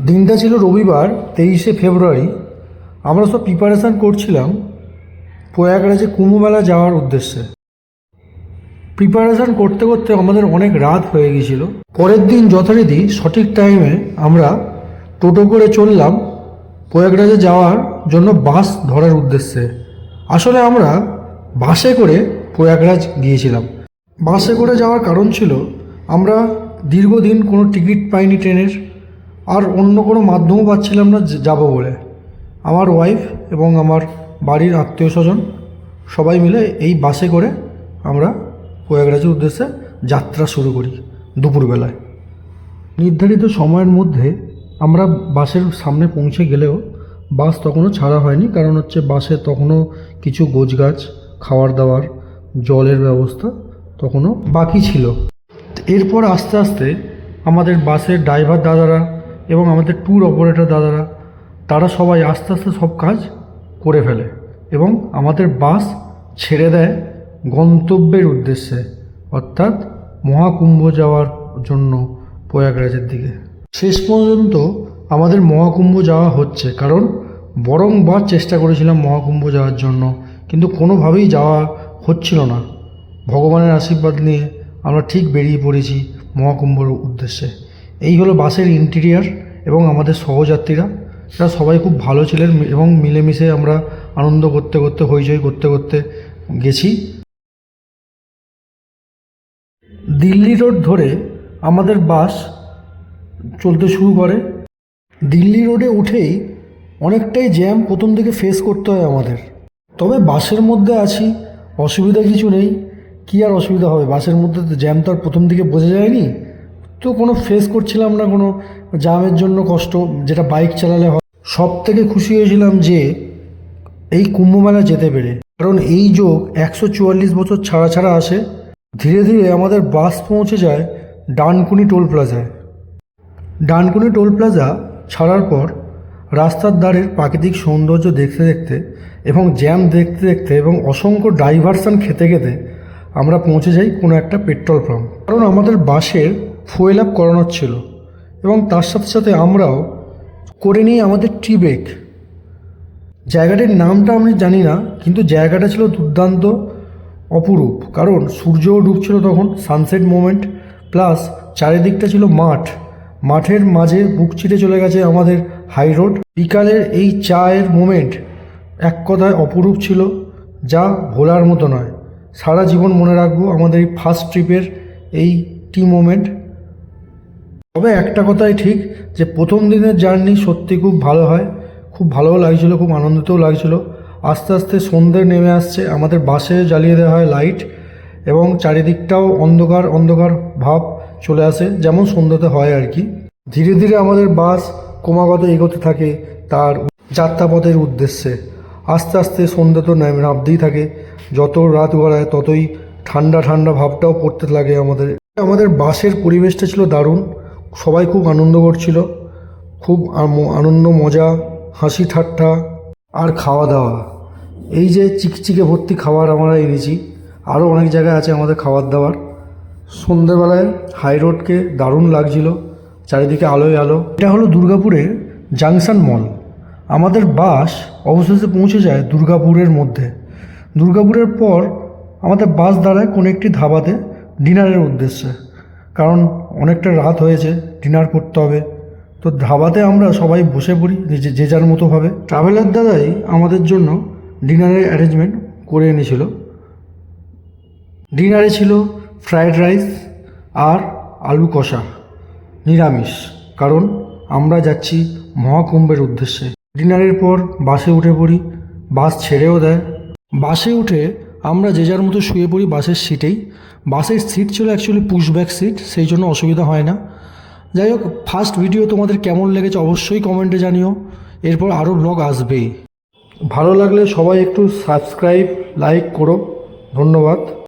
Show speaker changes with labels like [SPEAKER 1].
[SPEAKER 1] দিনটা ছিল রবিবার 23শে ফেব্রুয়ারি। আমরা সব প্রিপারেশান করছিলাম প্রয়াগরাজে কুম্ভমেলা যাওয়ার উদ্দেশ্যে। প্রিপারেশান করতে করতে আমাদের অনেক রাত হয়ে গিয়েছিল। পরের দিন যথারীতি সঠিক টাইমে আমরা টোটো করে চললাম প্রয়াগরাজে যাওয়ার জন্য বাস ধরার উদ্দেশ্যে। আসলে আমরা বাসে করে প্রয়াগরাজ গিয়েছিলাম। বাসে করে যাওয়ার কারণ ছিল আমরা দীর্ঘদিন কোনো টিকিট পাইনি ট্রেনের, আর অন্য কোনো মাধ্যমও পাচ্ছিলাম না যাব বলে। আমার ওয়াইফ এবং আমার বাড়ির আত্মীয় স্বজন সবাই মিলে এই বাসে করে আমরা প্রয়াগরাজের উদ্দেশ্যে যাত্রা শুরু করি দুপুরবেলায়। নির্ধারিত সময়ের মধ্যে আমরা বাসের সামনে পৌঁছে গেলেও বাস তখনও ছাড়া হয়নি, কারণ হচ্ছে বাসে তখনও কিছু গোছগাছ, খাওয়ার দাওয়ার, জলের ব্যবস্থা তখনও বাকি ছিল। এরপর আস্তে আস্তে আমাদের বাসের ড্রাইভার দাদারা এবং আমাদের ট্যুর অপারেটর দাদারা তারা সবাই আস্তে আস্তে সব কাজ করে ফেলে এবং আমাদের বাস ছেড়ে দেয় গন্তব্যের উদ্দেশ্যে, অর্থাৎ মহাকুম্ভ যাওয়ার জন্য প্রয়াগরাজের দিকে। শেষ পর্যন্ত আমাদের মহাকুম্ভ যাওয়া হচ্ছে, কারণ বরংবার চেষ্টা করেছিলাম মহাকুম্ভ যাওয়ার জন্য, কিন্তু কোনোভাবেই যাওয়া হচ্ছিল না। ভগবানের আশীর্বাদ নিয়ে আমরা ঠিক বেরিয়ে পড়েছি মহাকুম্ভর উদ্দেশ্যে। এই হলো বাসের ইন্টেরিয়ার এবং আমাদের সহযাত্রীরা, তারা সবাই খুব ভালো ছিলেন এবং মিলেমিশে আমরা আনন্দ করতে করতে, হইচই করতে করতে গেছি। দিল্লি রোড ধরে আমাদের বাস চলতে শুরু করে। দিল্লি রোডে উঠেই অনেকটাই জ্যাম প্রথম থেকে ফেস করতে হয় আমাদের, তবে বাসের মধ্যে আছি, অসুবিধা কিছু নেই। কী আর অসুবিধা হবে, বাসের মধ্যে তো জ্যাম তো আর প্রথম দিকে বোঝা যায়নি, তো কোনো ফেস করছিলাম না কোনো জ্যামের জন্য কষ্ট, যেটা বাইক চালালে হয়। সব থেকে খুশি হয়েছিলাম যে এই কুম্ভমেলা যেতে পেরে, কারণ এই যোগ 144 বছর ছাড়া ছাড়া আসে। ধীরে ধীরে আমাদের বাস পৌঁছে যায় ডানকুনি টোল প্লাজায়। ডানকুনি টোল প্লাজা ছাড়ার পর রাস্তার ধারের প্রাকৃতিক সৌন্দর্য দেখতে দেখতে এবং জ্যাম দেখতে দেখতে এবং অসংখ্য ডাইভারশন খেতে খেতে আমরা পৌঁছে যাই কোনো একটা পেট্রোল পাম্প, কারণ আমাদের বাসের ফুয়েল আপ করানোর ছিল এবং তার সাথে সাথে আমরাও করে নিই আমাদের টি ব্রেক। জায়গাটির নামটা আমি জানি না, কিন্তু জায়গাটা ছিল দুর্দান্ত, অপরূপ, কারণ সূর্যও ডুবছিল তখন, সানসেট মোমেন্ট, প্লাস চারিদিকটা ছিল মাঠ, মাঠের মাঝে বুক চিটে চলে গেছে আমাদের হাই রোড। বিকালের এই চায়ের মোমেন্ট এক কথায় অপরূপ ছিল, যা ভোলার মতো নয়। সারা জীবন মনে রাখবো আমাদের এই ফার্স্ট ট্রিপের এই টি মোমেন্ট। তবে একটা কথাই ঠিক যে প্রথম দিনের জার্নি সত্যি খুব ভালো হয়, খুব ভালোও লাগছিলো, খুব আনন্দিতও লাগছিলো। আস্তে আস্তে সন্ধ্যে নেমে আসছে, আমাদের বাসে জ্বালিয়ে দেওয়া হয় লাইট এবং চারিদিকটাও অন্ধকার অন্ধকার ভাব চলে আসে, যেমন সন্ধ্যাতে হয় আর কি। ধীরে ধীরে আমাদের বাস ক্রমাগত এগোতে থাকে তার যাত্রাপথের উদ্দেশ্যে। আস্তে আস্তে সন্ধ্যা তো নামতেই থাকে, যত রাত গড়ায় ততই ঠান্ডা ঠান্ডা ভাবটাও পড়তে লাগে আমাদের। আমাদের বাসের পরিবেশটা ছিল দারুণ, সবাই খুব আনন্দ করছিল, খুব আনন্দ, মজা, হাসি ঠাট্টা আর খাওয়া দাওয়া। এই যে চিকচিকে ভর্তি খাবার আমরা এনেছি, আরও অনেক জায়গায় আছে আমাদের খাবার দাবার। সন্ধ্যেবেলায় হাই রোডকে দারুণ লাগছিল, চারিদিকে আলোয় আলো। এটা হলো দুর্গাপুরের জাংশন মল। আমাদের বাস অবশেষে পৌঁছে যায় দুর্গাপুরের মধ্যে। দুর্গাপুরের পর আমাদের বাস দাঁড়ায় কোনো একটি ধাবাতে ডিনারের উদ্দেশ্যে, কারণ অনেকটা রাত হয়েছে, ডিনার করতে হবে। তো ধাবাতে আমরা সবাই বসে পড়ি যে যার মতোভাবে। ট্রাভেলার দাদাই আমাদের জন্য ডিনারের অ্যারেঞ্জমেন্ট করে এনেছিল। ডিনারে ছিল ফ্রায়েড রাইস আর আলু কষা, নিরামিষ, কারণ আমরা যাচ্ছি মহাকুম্ভের উদ্দেশ্যে। ডিনারের পর বাসে উঠে পড়ি, বাস ছেড়েও দেয়। বাসে উঠে আমরা যে যার মতো শুয়ে পড়ি বাসের সিটেই। বাসের সিট ছিল অ্যাকচুয়ালি পুশব্যাক সিট, সেই জন্য অসুবিধা হয় না। যাই হোক, ফার্স্ট ভিডিও তোমাদের কেমন লেগেছে অবশ্যই কমেন্টে জানিও, এরপর আরও ব্লগ আসবেই। ভালো লাগলে সবাই একটু সাবস্ক্রাইব, লাইক করো। ধন্যবাদ।